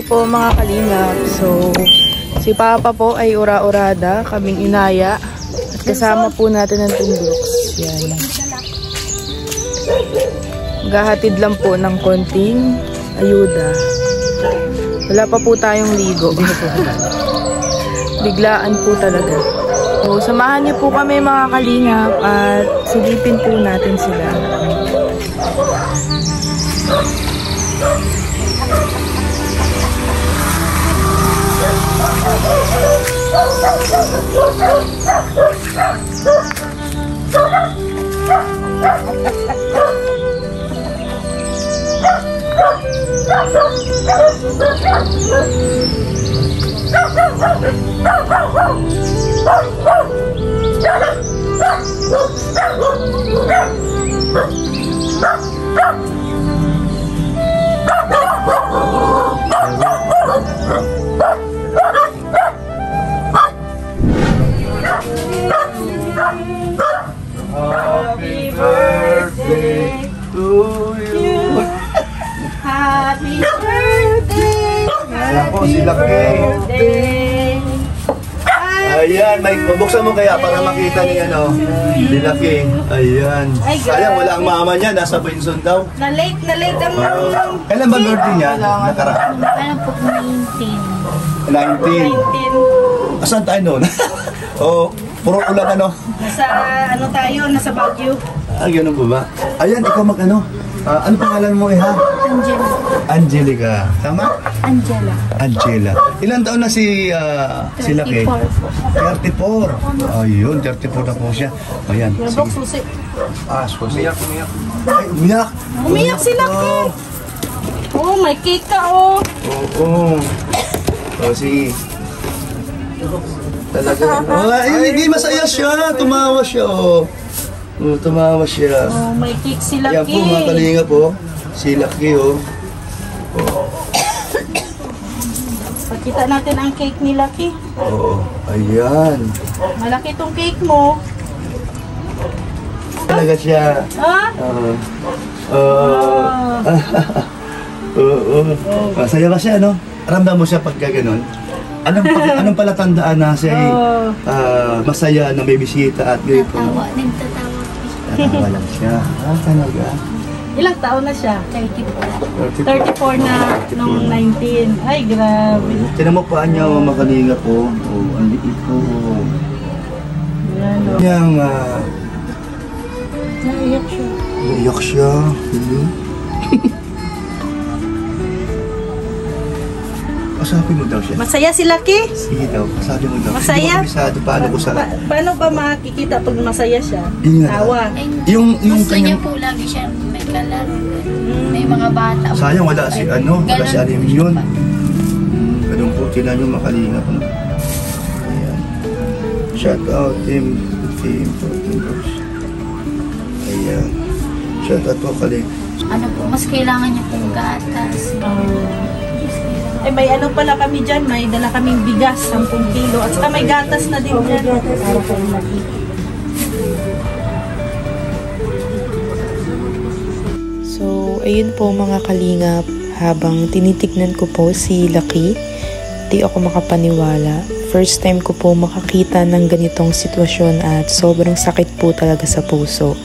po mga kalingap. So, si Papa po ay ura-urada, kaming inaya. At kasama po natin ang Tumbrooks. Yan. Maghahatid lang po ng konting ayuda. Wala pa po tayong ligo. Biglaan po talaga. So, samahan niyo po kami mga kalingap at silipin po natin sila. Happy birthday to you. Happy birthday! Ayan po, si Lucky. Ayan, may bubuksan mo kaya para makita niya, no? Si Lucky. Ayan. Sayang, wala ang mama niya. Nasa Benson daw. Na-late ang Kailan ba birthday niya? Nakaraan? Alam po, 19. 19. Asan tayo noon? Oh, puro ulan ano? Nasa ano tayo, nasa Baguio. Ah, ganun po ba? Ayan, ikaw mag-ano? Ano pangalan mo ha? Angela. Angelica. Tama? Angela. Angela. Ilan taon na si Lucky? 34 po. 34. Ayun, 34 na po siya. Ayan. Bok, susi. Susi. Ay, umiyak. Umiyak si Lucky. Oh, may cake ka, oh. Oo. Sige. Talaga. Hindi masaya siya. Tumawa siya, oh. Tumawa siya. Oh, may cake si Lucky. Ayan po, mga kalinga po. Si Lucky, oh. Pakita natin ang cake ni Lucky. Oo. Ayan. Malaki tong cake mo. Talaga siya. Ha? Masaya ba siya, no? Ramdam mo siya pagka ganun? Anong palatandaan na siya ay masaya na may bisita at grateful? Nagtatawa. Tatawa lang siya. Talaga. Ilang taon na siya? 34. 34 na nung 19. Ay, grabe. Tinan mo pa niya, makalinga po. Ang liit po. Yan, oh. Yang, Naiyak siya. naiyak siya. Pasabi mo daw siya. Masaya si Lucky? Sige daw, pasabi mo daw. Masaya? Hindi ko kabisado paano ko sa... Paano ba makikita pag masaya siya? Yun nga. Tawa. Yung Gusto niya kanyang... po lagi siya may kalaro. May mga bata. Sayang wala si wala si Alim yun. Ganun po, tinan yung makalinga po. Ayan. Shout out team Brooks. Ayan. Shout out po kaling. Ano po, mas kailangan niya pong gatas. Eh, may ano pala kami dyan, may dala kaming bigas, 10 kilo. At saka may gatas na din dyan. So, ayun po mga kalingap, habang tinitignan ko po si Lucky, di ako makapaniwala. First time ko po makakita ng ganitong sitwasyon at sobrang sakit po talaga sa puso.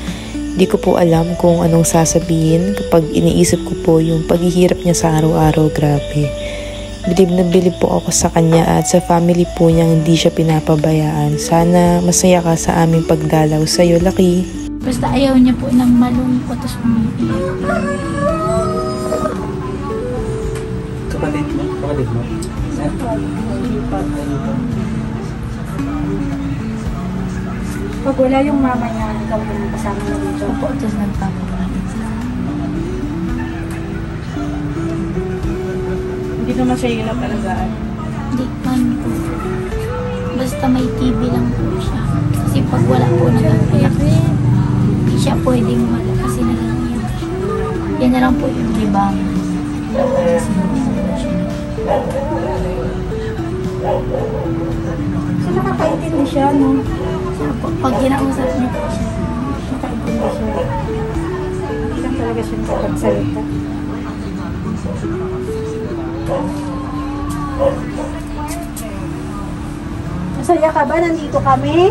Di ko po alam kung anong sasabihin kapag iniisip ko po yung paghihirap niya sa araw-araw, grabe. Bilib na bilib po ako sa kanya at sa family po niyang hindi siya pinapabayaan. Sana masaya ka sa aming pagdalaw sa'yo, Lucky. Basta ayaw niya po ng malungkot at umiiyak. Kapatid mo? Pag wala yung mama niya, ikaw yung kasama na dito. Po, tapos nagpapakalit sila. Hindi naman siya yung napalagaan. Hindi man po. Basta may TV lang po siya. Kasi pag wala po nag-iyak siya. Hindi siya pwedeng wala kasi nag-iyak siya. Yan na lang po yung libang. So nakakaintindi siya, no? Pag ginausap niya po siya. Nakakaintindi siya. Hindi lang talaga siya nakapagsalita. Masaya ka ba? Nandito kami?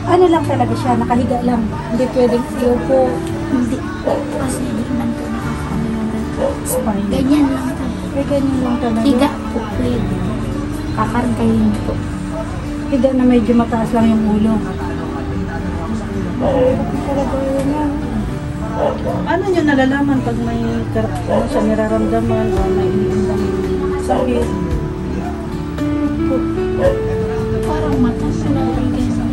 Ano lang talaga siya? Nakahiga lang. Hindi pwedeng iupo. Hindi po. Kasi hindi man po nakakalimutan. Spine. Ganyan lang po. Eh, ganyan lang talaga. Higa po pwede. Kakargahin po. Higa na medyo mataas lang yung ulo. Talaga yun yan. Ano nyo nalalaman pag may ano siya nararamdaman o may iniindang sakit? Parang mataas na rin ganyan.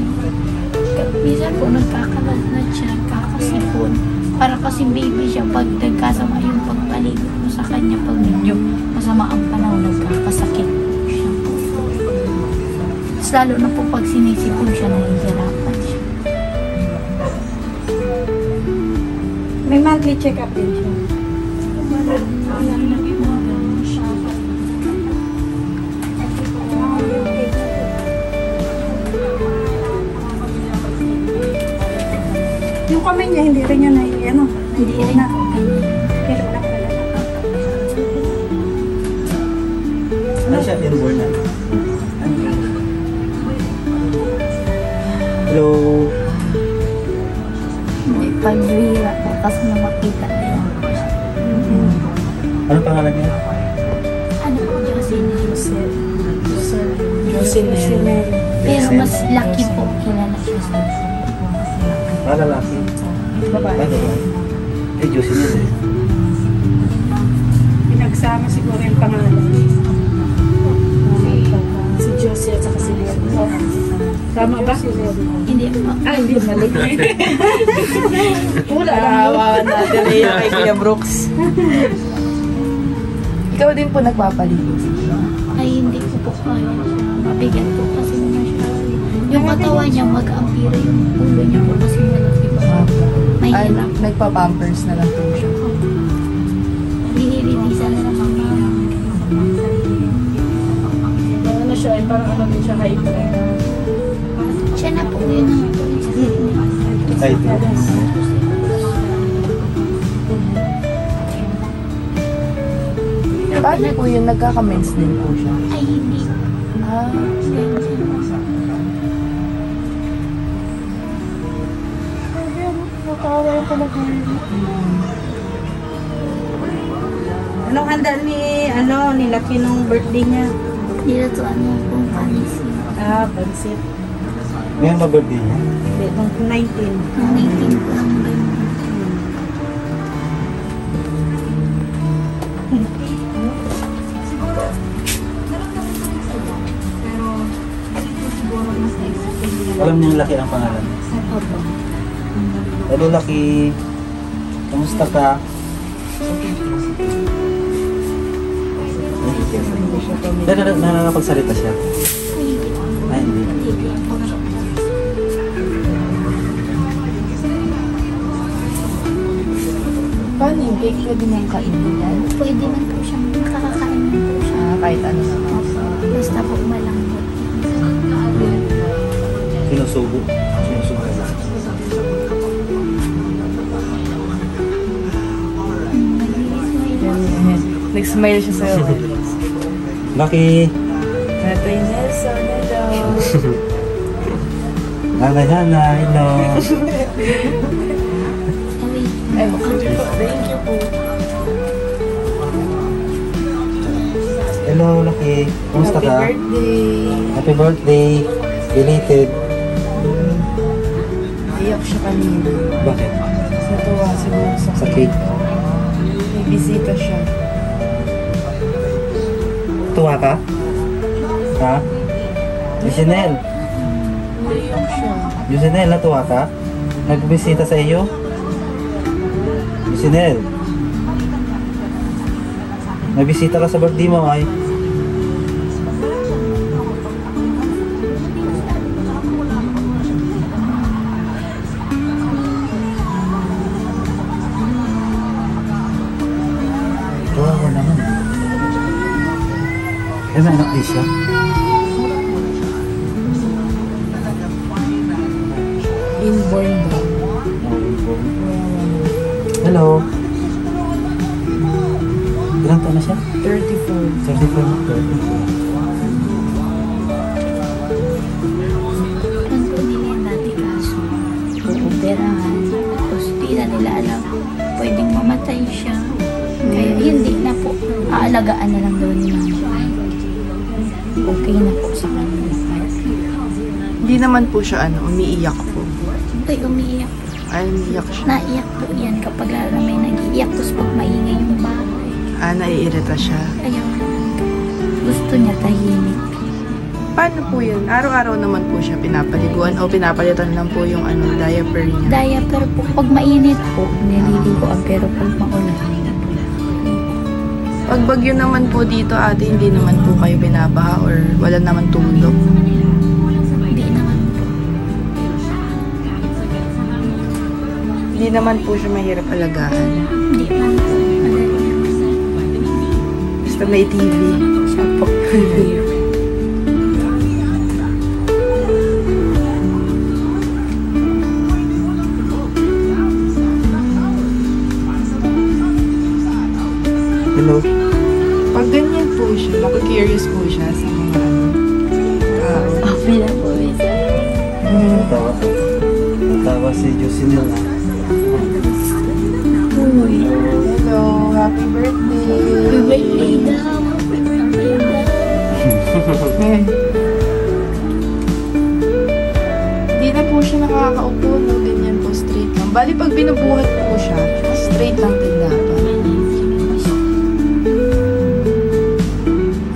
Minsan po nagkakalagnat siya, kakasipon. Para kasing baby siya pag nagkasama yung pagpaligid mo sa kanya pag medyo masama ang panahon, nagkakasakit siya. Tapos lalo na po pag sinisipon siya, nahihirapan siya. May monthly check-up din siya. Yung kamay niya, hindi rin niya ano, Hindi rin na. po ganyan. Pero na pala. Ano siya, airborne na? Hello? Hindi, pagbihira po kasi na makita din. Anong pangalan niya? Ano po, Jocelyn? Jocelyn. Pero mas lucky po, kilala siya sa Lalaki. Babae. Babae. Eh, Diyos niya eh. Pinagsama siguro yung pangalan. Si Josie at saka si Leo. Tama ba? Hindi po. Hindi mali. Wala lang. Kawawa natin eh, kay Kuya Brooks. Ikaw din po nagpapaligo. Ay, hindi ko po kaya siya. Mabigat po kasi naman siya. Yung katawan niya mag-ampira, yung ulo niya po kasi malaki pa. May Ay, hirap. nagpa-pampers na lang po siya. Dinirilisan na lang kami. Ano siya, eh, parang ano din siya, hyper. Siya na po yun ang po yung sakit niya. Ay, ito. Paano po yun? Nagkaka-mens din po siya. Ay, hindi. Ah, Anong handa ni Lucky nung birthday niya? Nilatuan mo po ang panisi. Pansit. Ngayon ba birthday niya? Hindi, nung 19. Nung 18 po ang ganyan. Alam niya yung Lucky ang pangalan. Opo. Hello, Lucky. Kamusta ka? Nakakapagsalita siya. Ay, hindi. Ay, hindi. Hindi po. paano yung cake? Pwede nang kainin yan? Pwede man po siya. Nakakakain man po siya. Ah, kahit ano naman. Opo. Basta po malambot. Sinusubo. Sinusubo. Nag-smile siya sa'yo. Lucky. Tatay Nelson, hello. Nanay, hello. Ay, Ay, thank you po. Hello, Lucky. Kamusta Happy ka? birthday. Happy birthday. Belated. Iyak siya kanina. Bakit? Natuwa siguro sa Sa cake. May bisita siya. Tuwa ka? Ha? Yusinel. Naiyak siya. Yusinel, natuwa ka? Nagbisita sa iyo? Yusinel. Nagbisita ka sa birthday mo ay? Kawawa naman. Eh, may anak di siya. Hello. Ilang taon na siya? 34. 34. Ano po nila yung dati kaso? Puoperahan. Tapos di na nila alam. Pwedeng mamatay siya. Kaya hindi na po. Aalagaan na lang daw ni mama. Okay na po sa kanila. Hindi naman po siya umiiyak po. Ay, umiiyak. Ay, umiiyak siya. Naiyak po yan kapag may nag-iiyak. Tapos pag maingay yung bahay. Naiirita siya. Ayaw. Gusto niya tahimik. Paano po yun? Araw-araw naman po siya pinapaliguan o pinapalitan lang po yung diaper niya? Diaper po. Pag mainit po, nililiguan. Pero pag maulan, Pag bagyo naman po dito, ate, hindi naman po kayo binabaha or wala naman tulog? hindi naman po. Hindi naman po siya mahirap alagaan. Hindi man po. Madali naman. Basta may TV. Siya po. Hello. Pag ganyan po siya, nakikurious po siya sa mga tao. Okay na po. Tawa. Tawa si Jocelyn. Uy. Hello, happy birthday! Happy birthday daw. Happy birthday daw. Hindi na po siya nakakaupo, no? Ganyan po, straight lang. Bali, pag binubuhat po siya, straight lang din dapat.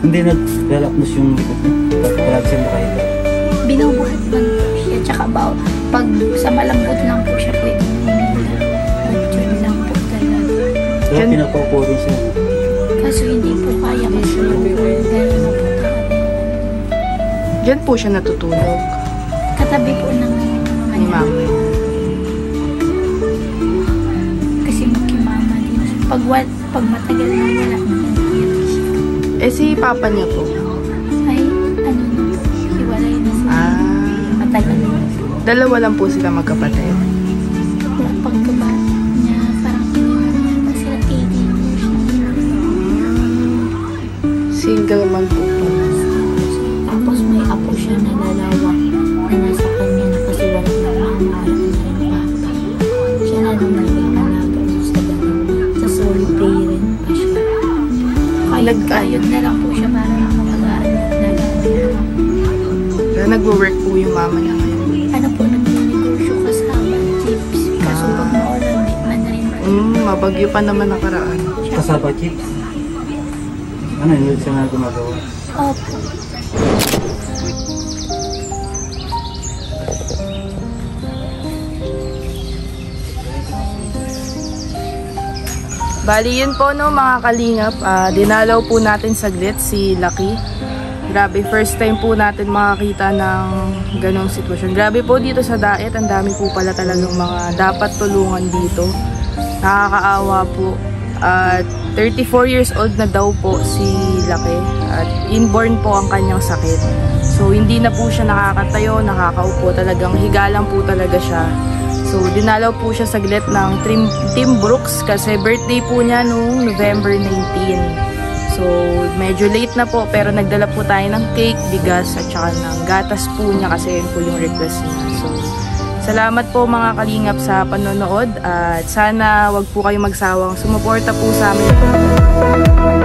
Hindi nag-relapnos yung likod niya. Palagi siya nakahiga. Binubuhat man po siya. Tsaka pag sa malambot lang po siya pwede humila. At yun lang po talaga. Kaya pinapaupo rin siya. Kaso hindi po kaya kasi gano'n na po talaga. Diyan po siya natutulog. Katabi po ng Ni mama. Kasi makimama din siya. Pag matagal na wala na Si papa niya po. ay ano na po, hiwalay na siya. Matagal na. Dalawa lang po sila magkapatid. Wala pagkaba niya, parang iniwan niya pa sila 18 po siya. Single man po po. Tapos may apo siya na lalawak na nasa kanya na kasi wala na mama, wala na rin papa. Siya na nung nag-alaga sa dalawa. Sa solo parent pa siya. Kayod na lang po siya para makapag-aaral na lang. Kaya nagwo-work po yung mama niya ngayon. Ano po, nag-negosyo kasama chips. Kaso pag maulan, di man rin. Mabagyo pa naman nakaraan. Kasaba chips. Ano yun siya na gumagawa? Opo. Bali yun po no mga kalingap, dinalaw po natin saglit si Lucky. Grabe, first time po natin makakita ng ganong sitwasyon. Grabe po dito sa Daet, ang dami po pala talagang mga dapat tulungan dito. Nakakaawa po. At 34 years old na daw po si Lucky at inborn po ang kanyang sakit. So hindi na po siya nakakatayo, nakakaupo, talagang higa lang po talaga siya. So, dinalaw po siya saglit ng Team Brooks kasi birthday po niya noong November 19. So, medyo late na po pero nagdala po tayo ng cake, bigas at saka ng gatas po niya kasi yun po yung request niya. So, salamat po mga kalingap sa panonood at sana wag po kayo magsawang sumuporta po sa amin.